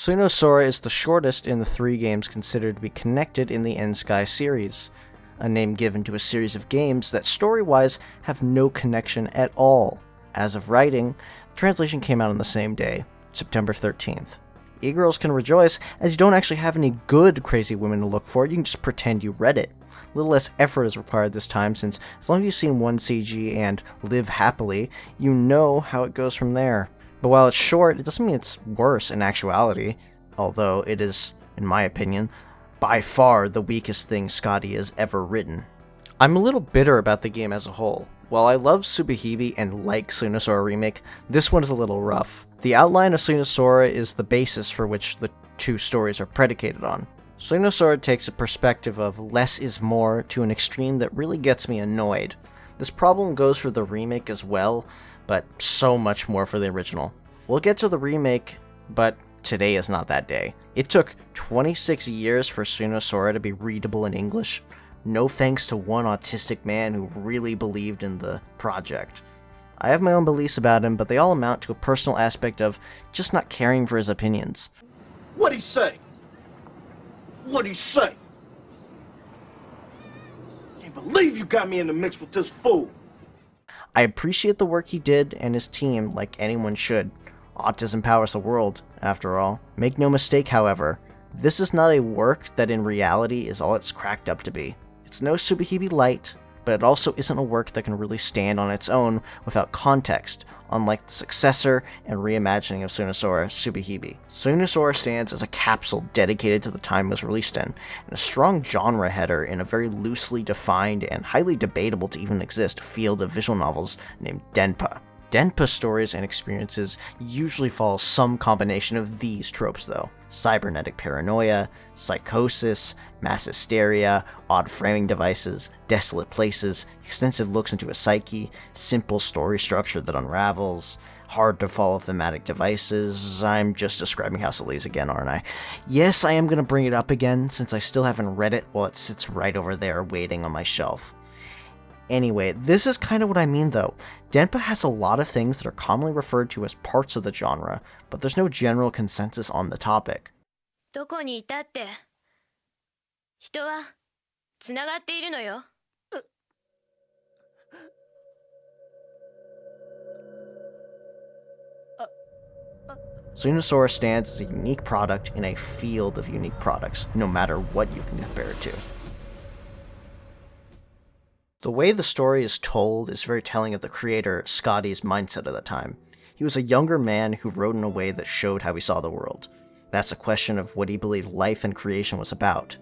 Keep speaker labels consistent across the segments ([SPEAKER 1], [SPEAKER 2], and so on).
[SPEAKER 1] Sora is the shortest in the 3 games considered to be connected in the N-Sky series, a name given to a series of games that story-wise have no connection at all. As of writing, the translation came out on the same day, September 13th. E-girls can rejoice, as you don't actually have any good crazy women to look for, you can just pretend you read it. A little less effort is required this time, since as long as you've seen one CG and live happily, you know how it goes from there. But while it's short, it doesn't mean it's worse in actuality, although it is, in my opinion, by far the weakest thing Scotty has ever written. I'm a little bitter about the game as a whole. While I love Subahibi and like Sora Remake, this one is a little rough. The outline of Sora is the basis for which the 2 stories are predicated on. Sora takes a perspective of less is more to an extreme that really gets me annoyed. This problem goes for the remake as well, but so much more for the original. We'll get to the remake, but today is not that day. It took 26 years for Sora to be readable in English, no thanks to one autistic man who really believed in the project. I have my own beliefs about him, but they all amount to a personal aspect of just not caring for his opinions.
[SPEAKER 2] What'd he say? What'd he say? Can't believe you got me in the mix with this fool.
[SPEAKER 1] I appreciate the work he did and his team like anyone should. Autism powers the world, after all. Make no mistake, however, this is not a work that in reality is all it's cracked up to be. It's no Subahibi Light, but it also isn't a work that can really stand on its own without context, unlike the successor and reimagining of Sora, Subahibi. Sora stands as a capsule dedicated to the time it was released in, and a strong genre header in a very loosely defined and highly debatable to even exist field of visual novels named Denpa. Denpa stories and experiences usually follow some combination of these tropes though. Cybernetic paranoia, psychosis, mass hysteria, odd framing devices, desolate places, extensive looks into a psyche, simple story structure that unravels, hard to follow thematic devices. I'm just describing House of Leaves again, aren't I? Yes, I am going to bring it up again since I still haven't read it while it sits right over there waiting on my shelf. Anyway, this is kind of what I mean though. Denpa has a lot of things that are commonly referred to as parts of the genre, but there's no general consensus on the topic.
[SPEAKER 3] どこにいたって人はつながっているのよ。
[SPEAKER 1] Sora stands as a unique product in a field of unique products, no matter what you can compare it to. The way the story is told is very telling of the creator, Scotty's mindset at the time. He was a younger man who wrote in a way that showed how he saw the world. That's a question of what he believed life and creation was about.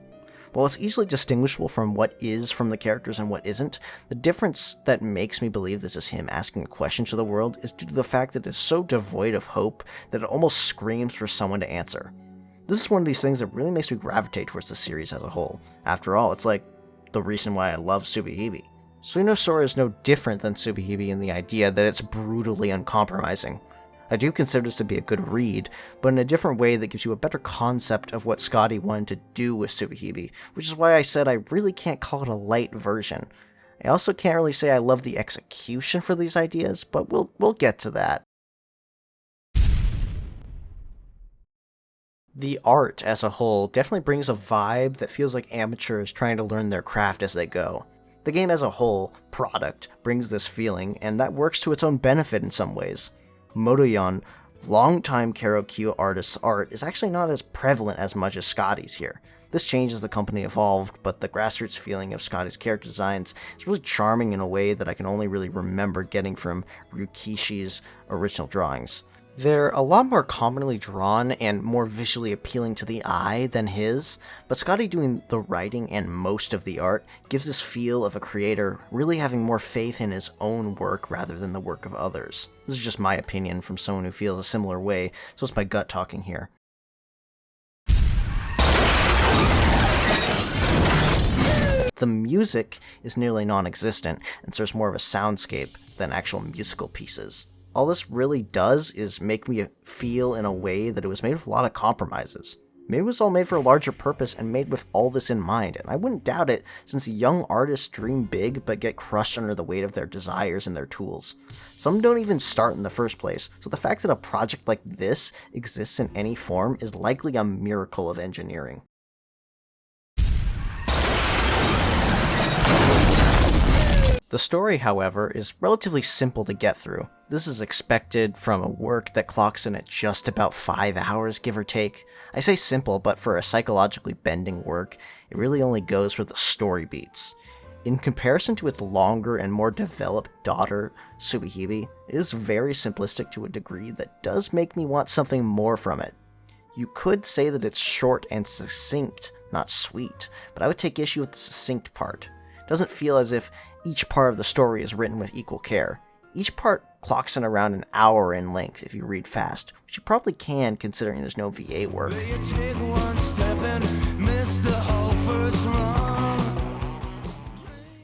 [SPEAKER 1] While it's easily distinguishable from what is from the characters and what isn't, the difference that makes me believe this is him asking a question to the world is due to the fact that it is so devoid of hope that it almost screams for someone to answer. This is one of these things that really makes me gravitate towards the series as a whole. After all, it's like the reason why I love Subahibi. Sora is no different than Subahibi in the idea that it's brutally uncompromising. I do consider this to be a good read, but in a different way that gives you a better concept of what Scotty wanted to do with Subahibi, which is why I said I really can't call it a light version. I also can't really say I love the execution for these ideas, but we'll get to that. The art as a whole definitely brings a vibe that feels like amateurs trying to learn their craft as they go. The game as a whole, product, brings this feeling, and that works to its own benefit in some ways. Motoyon, longtime KeroQ artist's art, is actually not as prevalent as much as Scotty's here. This change as the company evolved, but the grassroots feeling of Scotty's character designs is really charming in a way that I can only really remember getting from Ryukishi's original drawings. They're a lot more commonly drawn and more visually appealing to the eye than his, but Scotty doing the writing and most of the art gives this feel of a creator really having more faith in his own work rather than the work of others. This is just my opinion from someone who feels a similar way, so it's my gut talking here. The music is nearly non-existent and serves more of a soundscape than actual musical pieces. All this really does is make me feel in a way that it was made with a lot of compromises. Maybe it was all made for a larger purpose and made with all this in mind, and I wouldn't doubt it, since young artists dream big but get crushed under the weight of their desires and their tools. Some don't even start in the first place, so the fact that a project like this exists in any form is likely a miracle of engineering. The story, however, is relatively simple to get through. This is expected from a work that clocks in at just about 5 hours, give or take. I say simple, but for a psychologically bending work, it really only goes for the story beats. In comparison to its longer and more developed daughter, Subahibi, it is very simplistic to a degree that does make me want something more from it. You could say that it's short and succinct, not sweet, but I would take issue with the succinct part. It doesn't feel as if each part of the story is written with equal care. Each part clocks in around an hour in length if you read fast, which you probably can considering there's no VA work.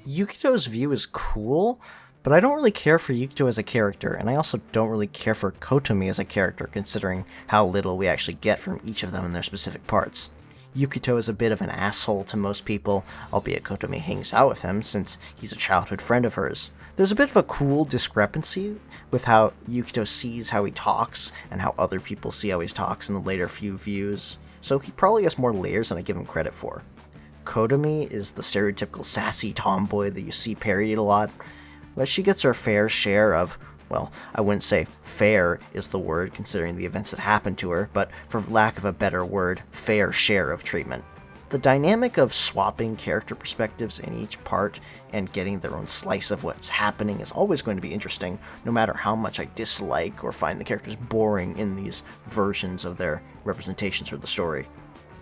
[SPEAKER 1] Yukito's view is cool, but I don't really care for Yukito as a character, and I also don't really care for Kotomi as a character considering how little we actually get from each of them in their specific parts. Yukito is a bit of an asshole to most people, albeit Kotomi hangs out with him since he's a childhood friend of hers. There's a bit of a cool discrepancy with how Yukito sees how he talks and how other people see how he talks in the later few views, so he probably has more layers than I give him credit for. Kotomi is the stereotypical sassy tomboy that you see parodied a lot, but she gets her fair share of, well, I wouldn't say fair is the word considering the events that happened to her, but for lack of a better word, fair share of treatment. The dynamic of swapping character perspectives in each part and getting their own slice of what's happening is always going to be interesting, no matter how much I dislike or find the characters boring in these versions of their representations for the story.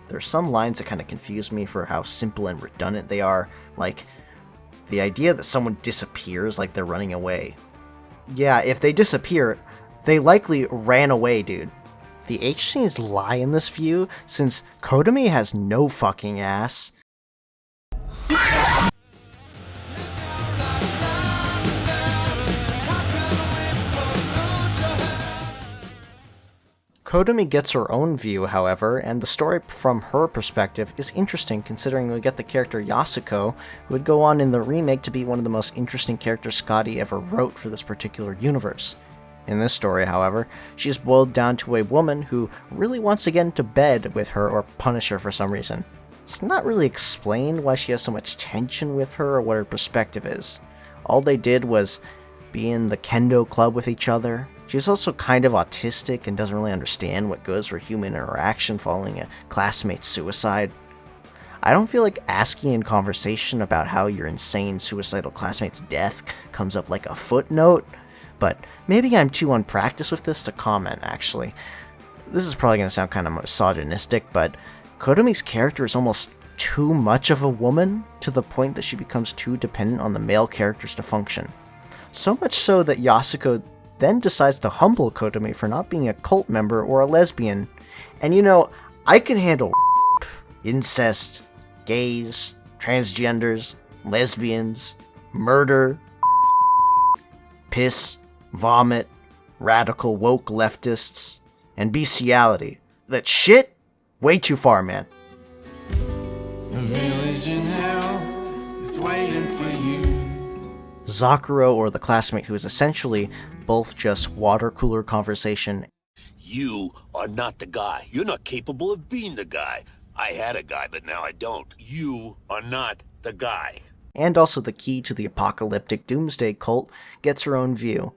[SPEAKER 1] There are some lines that kind of confuse me for how simple and redundant they are, like the idea that someone disappears like they're running away. Yeah, if they disappear, they likely ran away, dude. The H scenes lie in this view, since Kotomi has no fucking ass. Kotomi gets her own view, however, and the story from her perspective is interesting considering we get the character Yasuko, who would go on in the remake to be one of the most interesting characters Scotty ever wrote for this particular universe. In this story, however, she is boiled down to a woman who really wants to get into bed with her or punish her for some reason. It's not really explained why she has so much tension with her or what her perspective is. All they did was be in the kendo club with each other. She's also kind of autistic and doesn't really understand what goes for human interaction following a classmate's suicide. I don't feel like asking in conversation about how your insane suicidal classmate's death comes up like a footnote, but maybe I'm too unpracticed with this to comment, actually. This is probably going to sound kind of misogynistic, but Kotomi's character is almost too much of a woman to the point that she becomes too dependent on the male characters to function. So much so that Yasuko then decides to humble Kotomi for not being a cult member or a lesbian. And you know, I can handle incest, gays, transgenders, lesbians, murder, piss, vomit, radical woke leftists, and bestiality. That shit? Way too far, man.
[SPEAKER 4] A village in hell is waiting for you.
[SPEAKER 1] Zakuro, or the classmate who is essentially both just water cooler conversation.
[SPEAKER 2] You are not the guy. You're not capable of being the guy. I had a guy, but now I don't. You are not the guy.
[SPEAKER 1] And also the key to the apocalyptic doomsday cult, gets her own view.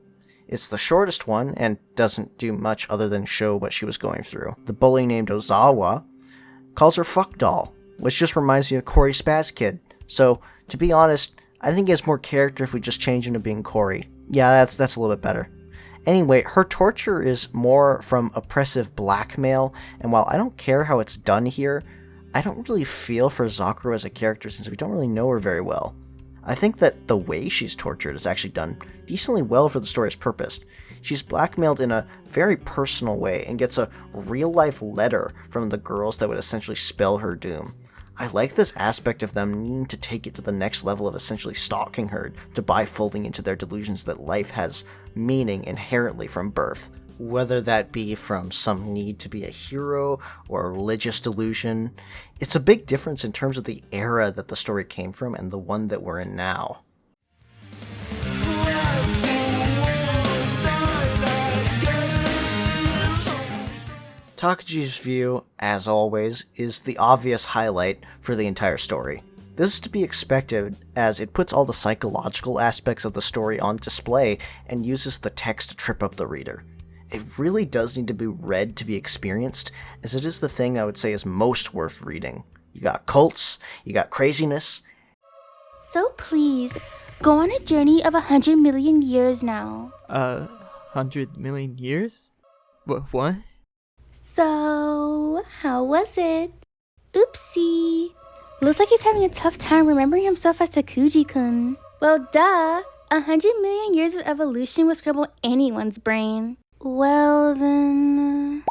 [SPEAKER 1] It's the shortest one, and doesn't do much other than show what she was going through. The bully named Ozawa calls her fuck doll, which just reminds me of Cory Spaz Kid. So, to be honest, I think he has more character if we just change him to being Cory. Yeah, that's a little bit better. Anyway, her torture is more from oppressive blackmail, and while I don't care how it's done here, I don't really feel for Zakuro as a character since we don't really know her very well. I think that the way she's tortured is actually done decently well for the story's purpose. She's blackmailed in a very personal way and gets a real-life letter from the girls that would essentially spell her doom. I like this aspect of them needing to take it to the next level of essentially stalking her to buy folding into their delusions that life has meaning inherently from birth. Whether that be from some need to be a hero or a religious delusion, it's a big difference in terms of the era that the story came from and the one that we're in now. Takuji's view, as always, is the obvious highlight for the entire story. This is to be expected, as it puts all the psychological aspects of the story on display and uses the text to trip up the reader. It really does need to be read to be experienced, as it is the thing I would say is most worth reading. You got cults, you got craziness.
[SPEAKER 5] So please, go on a journey of 100 million years now.
[SPEAKER 6] 100 million years? What?
[SPEAKER 5] So, how was it? Oopsie. Looks like he's having a tough time remembering himself as Takuji-kun. Well, duh. 100 million years of evolution would scramble anyone's brain. Well, then...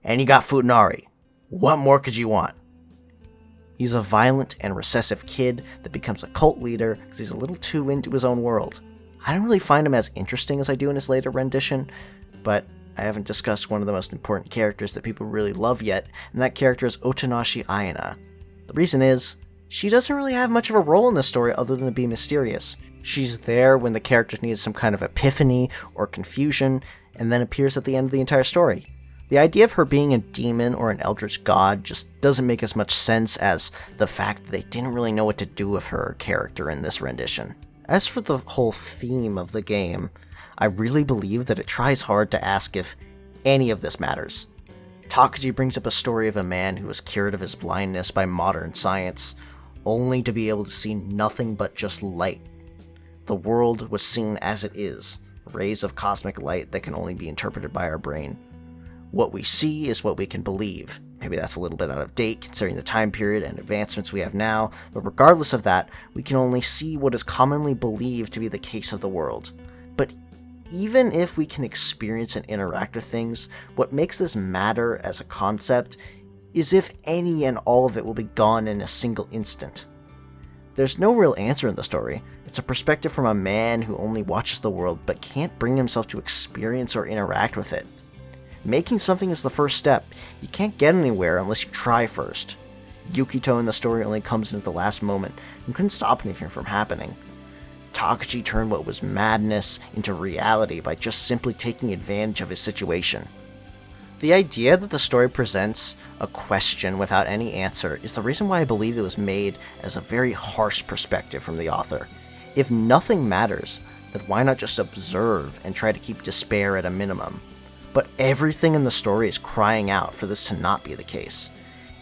[SPEAKER 1] And you got Futanari. What more could you want? He's a violent and recessive kid that becomes a cult leader because he's a little too into his own world. I don't really find him as interesting as I do in his later rendition, but I haven't discussed one of the most important characters that people really love yet, and that character is Otonashi Ayana. The reason is, she doesn't really have much of a role in this story other than to be mysterious. She's there when the character needs some kind of epiphany or confusion, and then appears at the end of the entire story. The idea of her being a demon or an eldritch god just doesn't make as much sense as the fact that they didn't really know what to do with her character in this rendition. As for the whole theme of the game, I really believe that it tries hard to ask if any of this matters. Takuji brings up a story of a man who was cured of his blindness by modern science, only to be able to see nothing but just light. The world was seen as it is, rays of cosmic light that can only be interpreted by our brain. What we see is what we can believe. Maybe that's a little bit out of date considering the time period and advancements we have now, but regardless of that, we can only see what is commonly believed to be the case of the world. But even if we can experience and interact with things, what makes this matter as a concept is if any and all of it will be gone in a single instant. There's no real answer in the story. It's a perspective from a man who only watches the world but can't bring himself to experience or interact with it. Making something is the first step. You can't get anywhere unless you try first. Yukito in the story only comes in at the last moment and couldn't stop anything from happening. Takuji turned what was madness into reality by just simply taking advantage of his situation. The idea that the story presents a question without any answer is the reason why I believe it was made as a very harsh perspective from the author. If nothing matters, then why not just observe and try to keep despair at a minimum? But everything in the story is crying out for this to not be the case.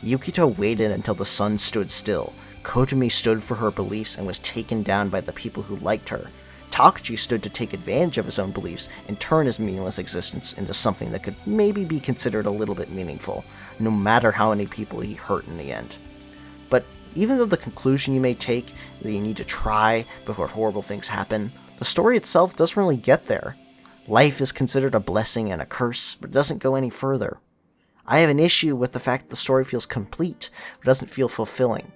[SPEAKER 1] Yukito waited until the sun stood still. Kotomi stood for her beliefs and was taken down by the people who liked her. Takuji stood to take advantage of his own beliefs and turn his meaningless existence into something that could maybe be considered a little bit meaningful, no matter how many people he hurt in the end. But even though the conclusion you may take that you need to try before horrible things happen, the story itself doesn't really get there. Life is considered a blessing and a curse, but it doesn't go any further. I have an issue with the fact that the story feels complete, but doesn't feel fulfilling.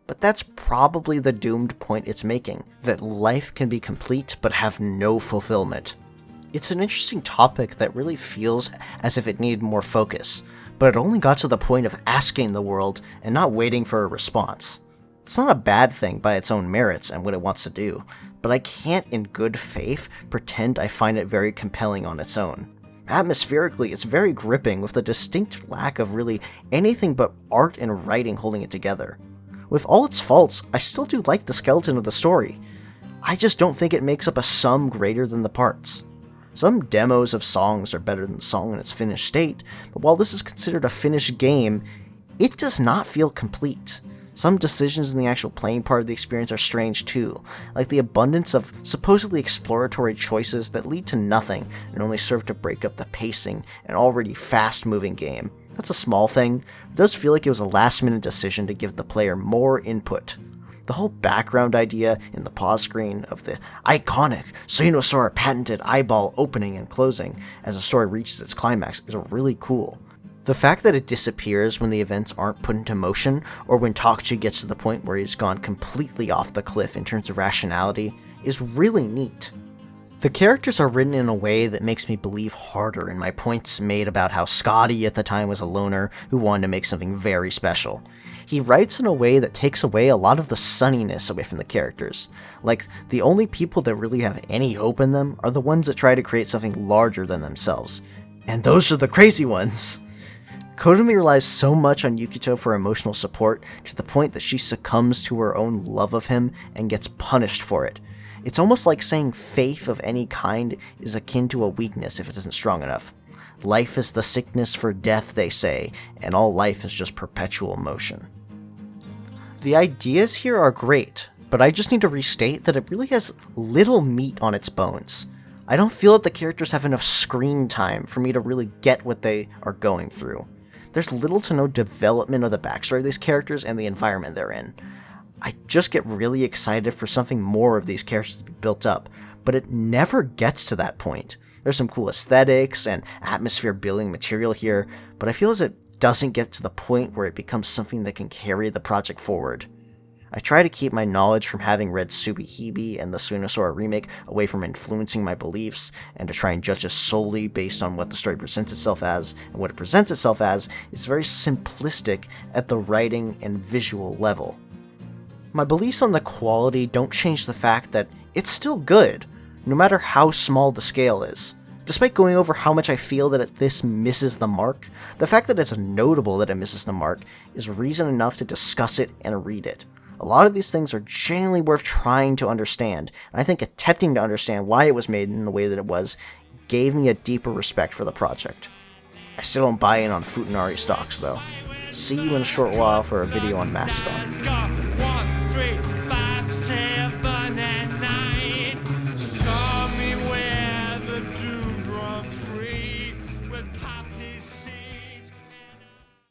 [SPEAKER 1] But that's probably the doomed point it's making, that life can be complete but have no fulfillment. It's an interesting topic that really feels as if it needed more focus, but it only got to the point of asking the world and not waiting for a response. It's not a bad thing by its own merits and what it wants to do, but I can't in good faith pretend I find it very compelling on its own. Atmospherically, it's very gripping with a distinct lack of really anything but art and writing holding it together. With all its faults, I still do like the skeleton of the story. I just don't think it makes up a sum greater than the parts. Some demos of songs are better than the song in its finished state, but while this is considered a finished game, it does not feel complete. Some decisions in the actual playing part of the experience are strange too, like the abundance of supposedly exploratory choices that lead to nothing and only serve to break up the pacing in an already fast-moving game. That's a small thing, but it does feel like it was a last-minute decision to give the player more input. The whole background idea in the pause screen of the iconic Sora patented eyeball opening and closing as the story reaches its climax is really cool. The fact that it disappears when the events aren't put into motion, or when Takuji gets to the point where he's gone completely off the cliff in terms of rationality, is really neat. The characters are written in a way that makes me believe harder in my points made about how Scotty at the time was a loner who wanted to make something very special. He writes in a way that takes away a lot of the sunniness away from the characters. Like, the only people that really have any hope in them are the ones that try to create something larger than themselves. And those are the crazy ones! Kotomi relies so much on Yukito for emotional support to the point that she succumbs to her own love of him and gets punished for it. It's almost like saying faith of any kind is akin to a weakness if it isn't strong enough. Life is the sickness for death, they say, and all life is just perpetual motion. The ideas here are great, but I just need to restate that it really has little meat on its bones. I don't feel that the characters have enough screen time for me to really get what they are going through. There's little to no development of the backstory of these characters and the environment they're in. I just get really excited for something more of these characters to be built up, but it never gets to that point. There's some cool aesthetics and atmosphere building material here, but I feel as it doesn't get to the point where it becomes something that can carry the project forward. I try to keep my knowledge from having read Subahibi and the Sora remake away from influencing my beliefs, and to try and judge it solely based on what the story presents itself as, and what it presents itself as is very simplistic at the writing and visual level. My beliefs on the quality don't change the fact that it's still good, no matter how small the scale is. Despite going over how much I feel that this misses the mark, the fact that it's notable that it misses the mark is reason enough to discuss it and read it. A lot of these things are genuinely worth trying to understand, and I think attempting to understand why it was made in the way that it was gave me a deeper respect for the project. I still don't buy in on Futanari stocks though. See you in a short while for a video on Mastodon.
[SPEAKER 4] Let's go. 1, 3, 5.